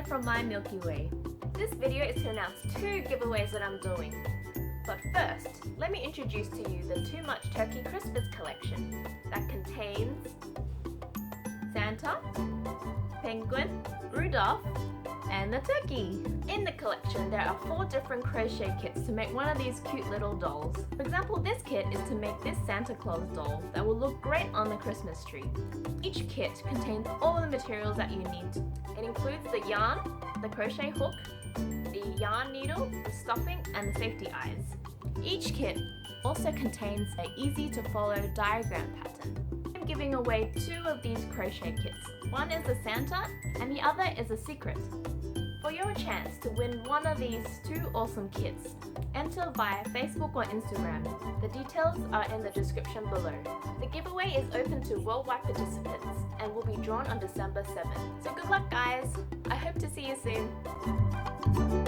from my Milky Way. This video is to announce 2 giveaways that I'm doing. But first, let me introduce to you the Too Much Turkey Christmas collection that contains Santa, Penguin, Rudolf, and the turkey. In the collection, there are 4 different crochet kits to make one of these cute little dolls. For example, this kit is to make this Santa Claus doll that will look great on the Christmas tree. Each kit contains all the materials that you need. It includes the yarn, the crochet hook, the yarn needle, the stuffing, and the safety eyes. Each kit also contains an easy to follow diagram pattern. I'm giving away 2 of these crochet kits. One is a Santa and the other is a secret. For your chance to win one of these 2 awesome kits, enter via Facebook or Instagram. The details are in the description below. The giveaway is open to worldwide participants and will be drawn on December 7th. So good luck guys! I hope to see you soon!